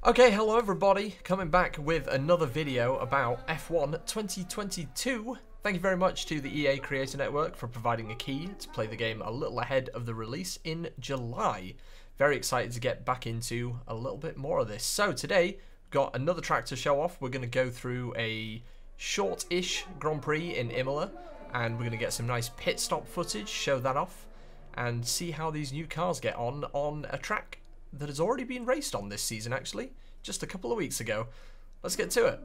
Okay, hello everybody, coming back with another video about F1 2022. Thank you very much to the EA Creator Network for providing a key to play the game a little ahead of the release in July. Very excited to get back into a little bit more of this. So today, we've got another track to show off. We're going to go through a short-ish Grand Prix in Imola, and we're going to get some nice pit stop footage, show that off, and see how these new cars get on a track that has already been raced on this season, actually, just a couple of weeks ago. Let's get to it.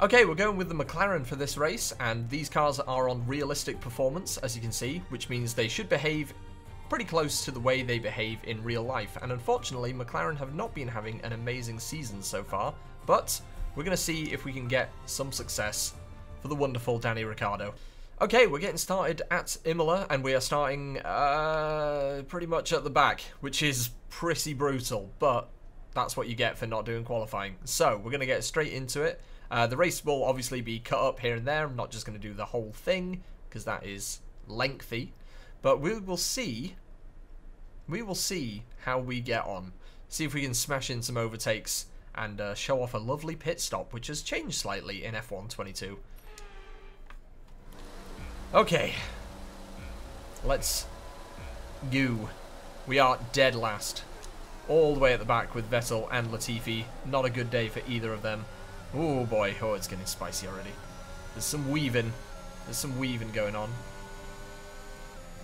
Okay, we're going with the McLaren for this race, and these cars are on realistic performance, as you can see, which means they should behave pretty close to the way they behave in real life. And unfortunately, McLaren have not been having an amazing season so far, but we're going to see if we can get some success for the wonderful Danny Ricciardo. Okay, we're getting started at Imola, and we are starting pretty much at the back, which is pretty brutal, but that's what you get for not doing qualifying. So, we're going to get straight into it. The race will obviously be cut up here and there. I'm not just going to do the whole thing, because that is lengthy. But we will see how we get on. See if we can smash in some overtakes and show off a lovely pit stop, which has changed slightly in F122. Okay, let's go. We are dead last, all the way at the back with Vettel and Latifi. Not a good day for either of them. Oh boy, oh, it's getting spicy already. There's some weaving going on.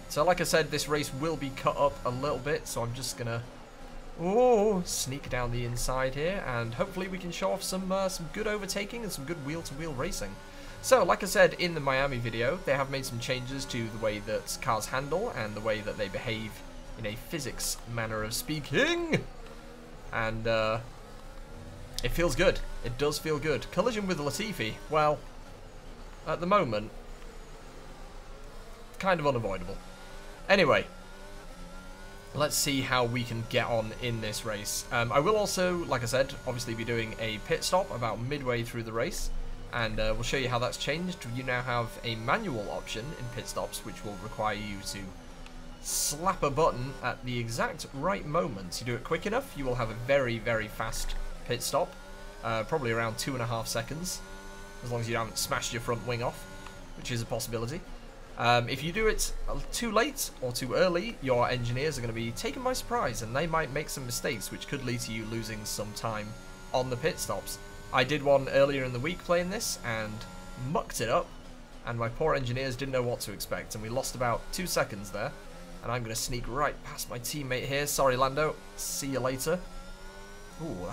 So like I said, this race will be cut up a little bit, so I'm just gonna sneak down the inside here, and hopefully we can show off some good overtaking and some good wheel-to-wheel racing. So, like I said in the Miami video, they have made some changes to the way that cars handle and the way that they behave in a physics manner of speaking. And it feels good. It does feel good. Collision with Latifi, well, at the moment, kind of unavoidable. Anyway, let's see how we can get on in this race. I will also, like I said, obviously be doing a pit stop about midway through the race. And we'll show you how that's changed. You now have a manual option in pit stops, which will require you to slap a button at the exact right moment. You do it quick enough, you will have a very, very fast pit stop. Probably around 2.5 seconds, as long as you haven't smashed your front wing off, which is a possibility. If you do it too late or too early, your engineers are going to be taken by surprise, and they might make some mistakes, which could lead to you losing some time on the pit stops. I did one earlier in the week playing this and mucked it up, and my poor engineers didn't know what to expect, and we lost about 2 seconds there. And I'm going to sneak right past my teammate here. Sorry, Lando. See you later. Ooh,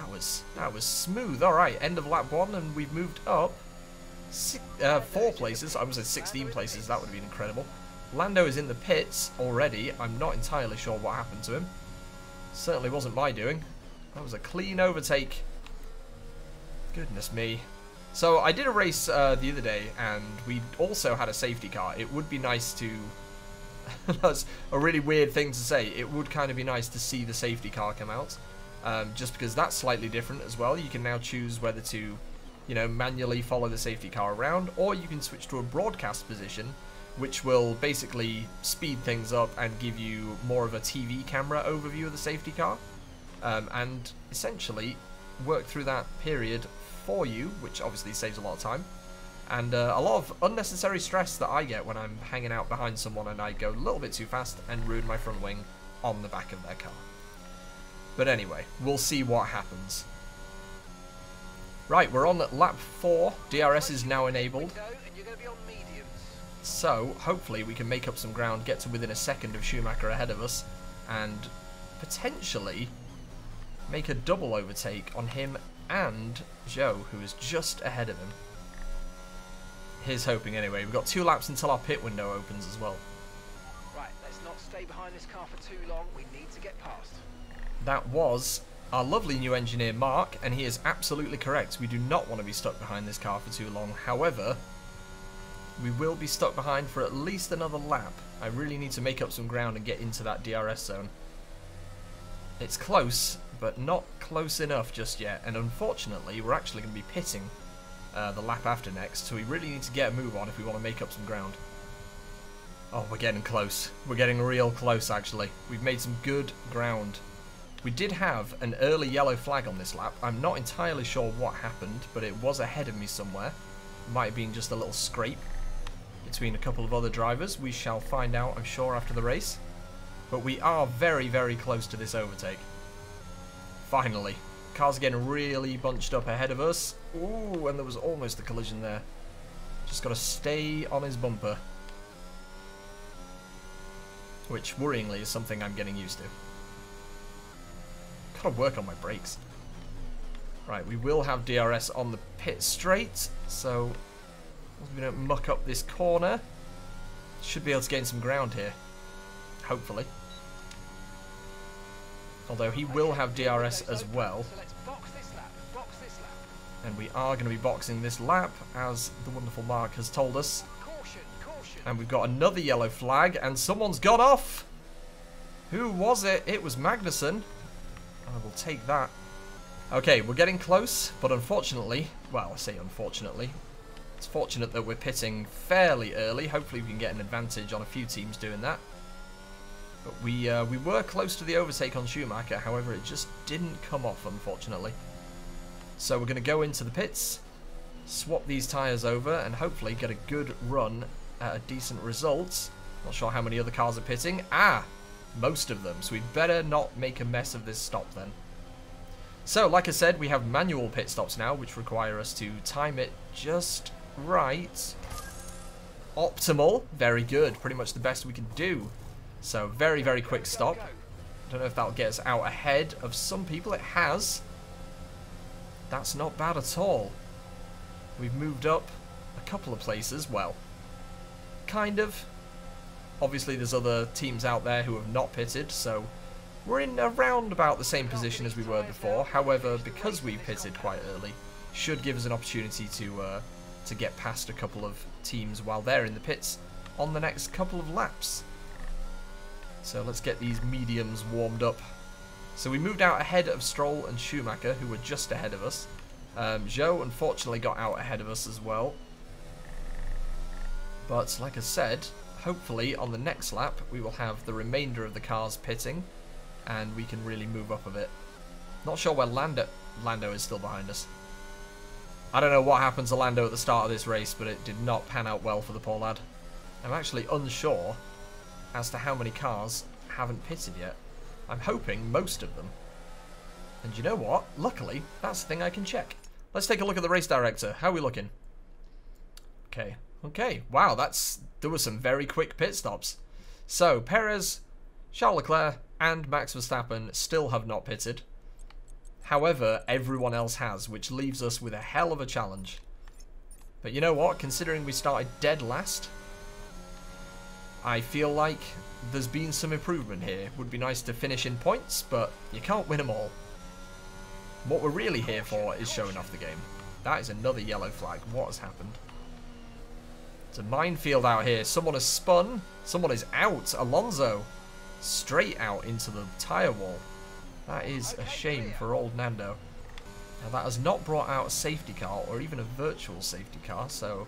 that was smooth. All right, end of lap 1, and we've moved up 4 places. I was at 16 places. That would have been incredible. Lando is in the pits already. I'm not entirely sure what happened to him. Certainly wasn't my doing. That was a clean overtake. Goodness me. So I did a race the other day, and we also had a safety car. It would be nice to... That's a really weird thing to say. It would kind of be nice to see the safety car come out. Just because that's slightly different as well. You can now choose whether to, you know, manually follow the safety car around, or you can switch to a broadcast position, which will basically speed things up and give you more of a TV camera overview of the safety car. And essentially work through that period for you, which obviously saves a lot of time, and a lot of unnecessary stress that I get when I'm hanging out behind someone and I go a little bit too fast and ruin my front wing on the back of their car. But anyway, we'll see what happens. Right, we're on lap 4. DRS is now enabled, so hopefully we can make up some ground, get to within a second of Schumacher ahead of us, and potentially make a double overtake on him and Joe, who is just ahead of him. Here's hoping anyway. We've got 2 laps until our pit window opens as well. Right, let's not stay behind this car for too long. We need to get past. That was our lovely new engineer, Mark, and he is absolutely correct. We do not want to be stuck behind this car for too long. However, we will be stuck behind for at least another lap. I really need to make up some ground and get into that DRS zone. It's close, but not close enough just yet, and unfortunately we're actually going to be pitting the lap after next, so we really need to get a move on if we want to make up some ground. Oh, we're getting close. We're getting real close, actually. We've made some good ground. We did have an early yellow flag on this lap. I'm not entirely sure what happened, but it was ahead of me somewhere. Might have been just a little scrape between a couple of other drivers. We shall find out, I'm sure, after the race. But we are very, very close to this overtake. Finally. Cars are getting really bunched up ahead of us. Ooh, and there was almost a collision there. Just got to stay on his bumper. Which, worryingly, is something I'm getting used to. Gotta work on my brakes. Right, we will have DRS on the pit straight, so we don't muck up this corner. Should be able to gain some ground here. Hopefully. Although he will have DRS as well. And we are going to be boxing this lap, as the wonderful Mark has told us. And we've got another yellow flag, and someone's gone off! Who was it? It was Magnussen. I will take that. Okay, we're getting close, but unfortunately, well, I say unfortunately, it's fortunate that we're pitting fairly early. Hopefully we can get an advantage on a few teams doing that. But we were close to the overtake on Schumacher, however it just didn't come off, unfortunately. So we're going to go into the pits, swap these tyres over, and hopefully get a good run at a decent result. Not sure how many other cars are pitting. Ah! Most of them, so we'd better not make a mess of this stop then. So, like I said, we have manual pit stops now, which require us to time it just right. Optimal. Very good. Pretty much the best we can do. So, very, very quick stop. Don't know if that'll get us out ahead of some people. It has. That's not bad at all. We've moved up a couple of places. Well, kind of. Obviously, there's other teams out there who have not pitted, so we're in around about the same position as we were before. However, because we pitted quite early, should give us an opportunity to get past a couple of teams while they're in the pits on the next couple of laps. So let's get these mediums warmed up. So we moved out ahead of Stroll and Schumacher, who were just ahead of us. Zhou unfortunately got out ahead of us as well. But like I said, hopefully on the next lap we will have the remainder of the cars pitting and we can really move up a bit. Not sure where Lando is still behind us. I don't know what happened to Lando at the start of this race, but it did not pan out well for the poor lad. I'm actually unsure as to how many cars haven't pitted yet. I'm hoping most of them. And you know what? Luckily, that's the thing I can check. Let's take a look at the race director. How are we looking? Okay. Okay. Wow, there were some very quick pit stops. So, Perez, Charles Leclerc, and Max Verstappen still have not pitted. However, everyone else has, which leaves us with a hell of a challenge. But you know what? Considering we started dead last, I feel like there's been some improvement here. Would be nice to finish in points, but you can't win them all. What we're really here for is showing off the game. That is another yellow flag. What has happened? It's a minefield out here. Someone has spun. Someone is out. Alonso. Straight out into the tyre wall. That is a shame for old Nando. Now that has not brought out a safety car or even a virtual safety car, so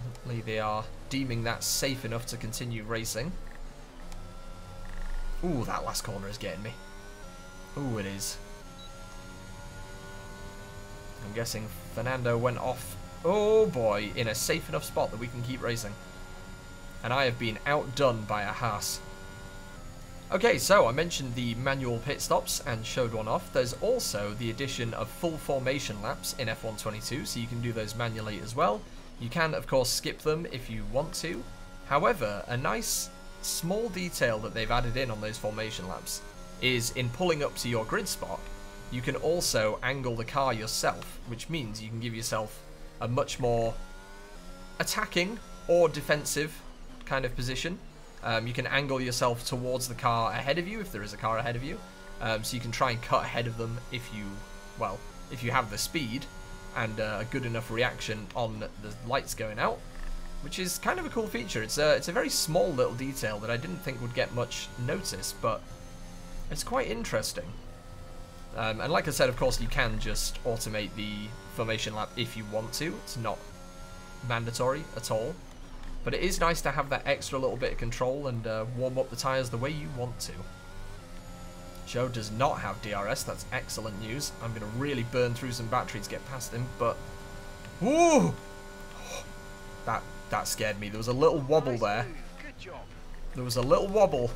hopefully they are deeming that safe enough to continue racing. Ooh, that last corner is getting me. Ooh, it is. I'm guessing Fernando went off, oh boy, in a safe enough spot that we can keep racing. And I have been outdone by a Haas. Okay, so I mentioned the manual pit stops and showed one off. There's also the addition of full formation laps in F122, so you can do those manually as well. You can, of course, skip them if you want to. However, a nice small detail that they've added in on those formation laps is in pulling up to your grid spot, you can also angle the car yourself, which means you can give yourself a much more attacking or defensive kind of position. You can angle yourself towards the car ahead of you, if there is a car ahead of you. So you can try and cut ahead of them if you have the speed and a good enough reaction on the lights going out, which is kind of a cool feature. It's a very small little detail that I didn't think would get much notice, but it's quite interesting. And like I said, of course, you can just automate the formation lap if you want to. It's not mandatory at all. But it is nice to have that extra little bit of control and warm up the tyres the way you want to. Joe does not have DRS. That's excellent news. I'm going to really burn through some battery to get past him, but... Woo! That scared me. There was a little wobble there. Good job. There was a little wobble.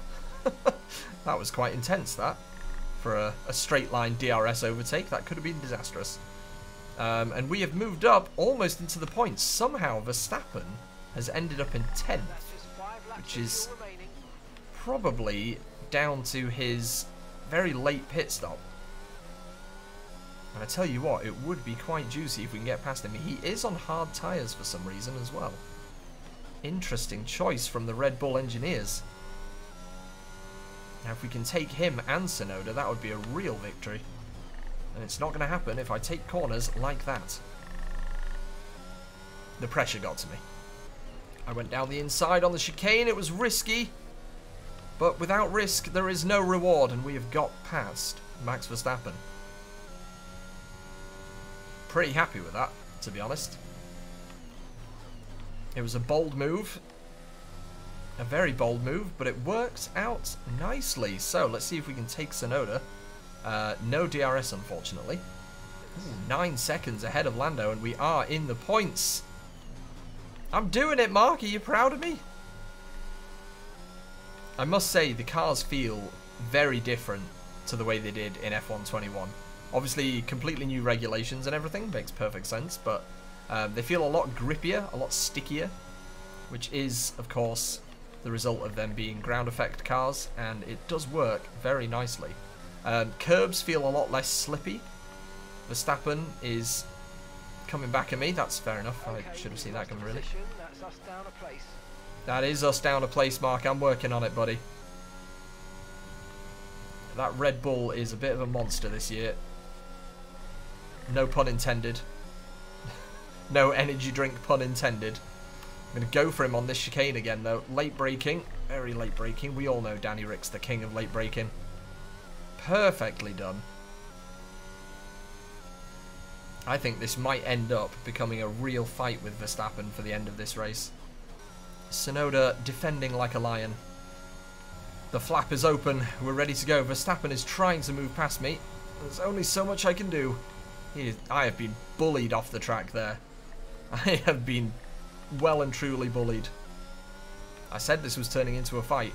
That was quite intense, that. For a straight line DRS overtake. That could have been disastrous. And we have moved up almost into the points. Somehow Verstappen has ended up in 10th, which is probably down to his very late pit stop. And I tell you what, it would be quite juicy if we can get past him. He is on hard tyres for some reason as well. Interesting choice from the Red Bull engineers. Now if we can take him and Tsunoda, that would be a real victory. And it's not going to happen if I take corners like that. The pressure got to me. I went down the inside on the chicane. It was risky. But without risk, there is no reward. And we have got past Max Verstappen. Pretty happy with that, to be honest. It was a bold move. A very bold move, but it worked out nicely. So, let's see if we can take Tsunoda. No DRS, unfortunately. Ooh, 9 seconds ahead of Lando, and we are in the points. I'm doing it, Mark. Are you proud of me? I must say, the cars feel very different to the way they did in F121. Obviously, completely new regulations and everything. Makes perfect sense, but they feel a lot grippier, a lot stickier, which is, of course, the result of them being ground effect cars, and it does work very nicely. Curbs feel a lot less slippy. Verstappen is coming back at me. That's fair enough. I should have seen that coming, really. That's us down a place. That is us down a place, Mark. I'm working on it, buddy. That Red Bull is a bit of a monster this year. No pun intended. No energy drink pun intended. I'm going to go for him on this chicane again, though. Late braking. Very late braking. We all know Danny Rick's the king of late braking. Perfectly done. I think this might end up becoming a real fight with Verstappen for the end of this race. Tsunoda defending like a lion. The flap is open. We're ready to go. Verstappen is trying to move past me. There's only so much I can do. I have been bullied off the track there. I have been well and truly bullied. I said this was turning into a fight.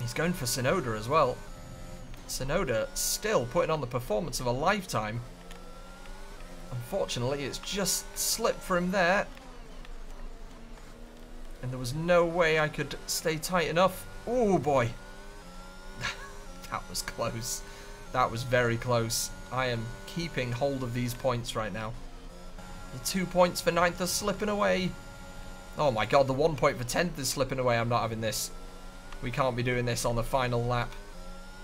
He's going for Tsunoda as well. Tsunoda still putting on the performance of a lifetime. Unfortunately, it's just slipped for him there. And there was no way I could stay tight enough. Oh boy. That was close. That was very close. I am keeping hold of these points right now. The 2 points for 9th are slipping away. Oh my god, the 1 point for 10th is slipping away. I'm not having this. We can't be doing this on the final lap.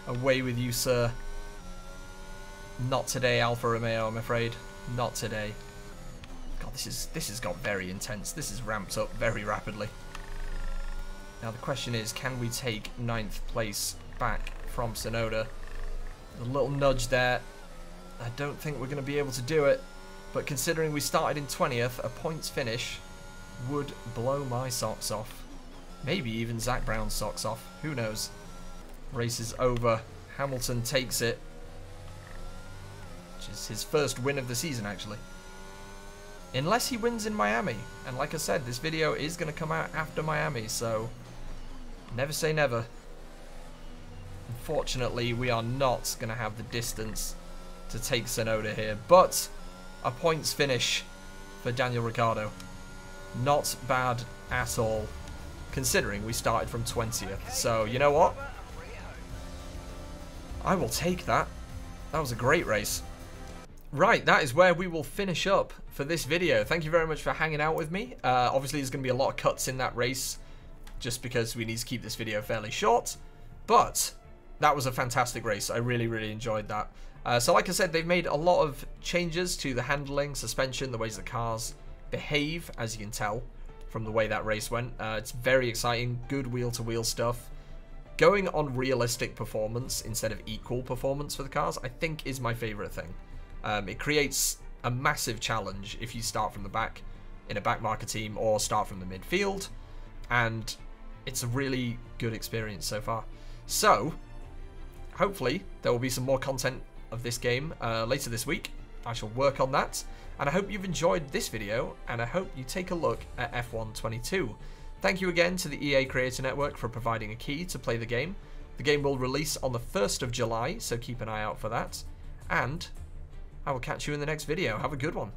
Away with you, sir. Not today, Alfa Romeo, I'm afraid. Not today. God, this has got very intense. This is ramped up very rapidly. Now the question is, can we take 9th place back from Tsunoda? A little nudge there. I don't think we're going to be able to do it. But considering we started in 20th, a points finish would blow my socks off. Maybe even Zach Brown's socks off. Who knows? Race is over. Hamilton takes it. Which is his first win of the season, actually. Unless he wins in Miami. And like I said, this video is going to come out after Miami, so never say never. Unfortunately, we are not going to have the distance to take Tsunoda here. But a points finish for Daniel Ricciardo. Not bad at all, considering we started from 20th. So, you know what? I will take that. That was a great race. Right, that is where we will finish up for this video. Thank you very much for hanging out with me. Obviously, there's going to be a lot of cuts in that race, just because we need to keep this video fairly short. But that was a fantastic race. I really, really enjoyed that. So like I said, they've made a lot of changes to the handling, suspension, the ways the cars behave, as you can tell from the way that race went. It's very exciting, good wheel-to-wheel stuff. Going on realistic performance instead of equal performance for the cars, I think is my favourite thing. It creates a massive challenge if you start from the back in a backmarker team or start from the midfield, and it's a really good experience so far. So, hopefully there will be some more content of this game later this week. I shall work on that. And I hope you've enjoyed this video, and I hope you take a look at F122. Thank you again to the EA Creator Network for providing a key to play the game. The game will release on the 1st of July, so keep an eye out for that. And I will catch you in the next video. Have a good one.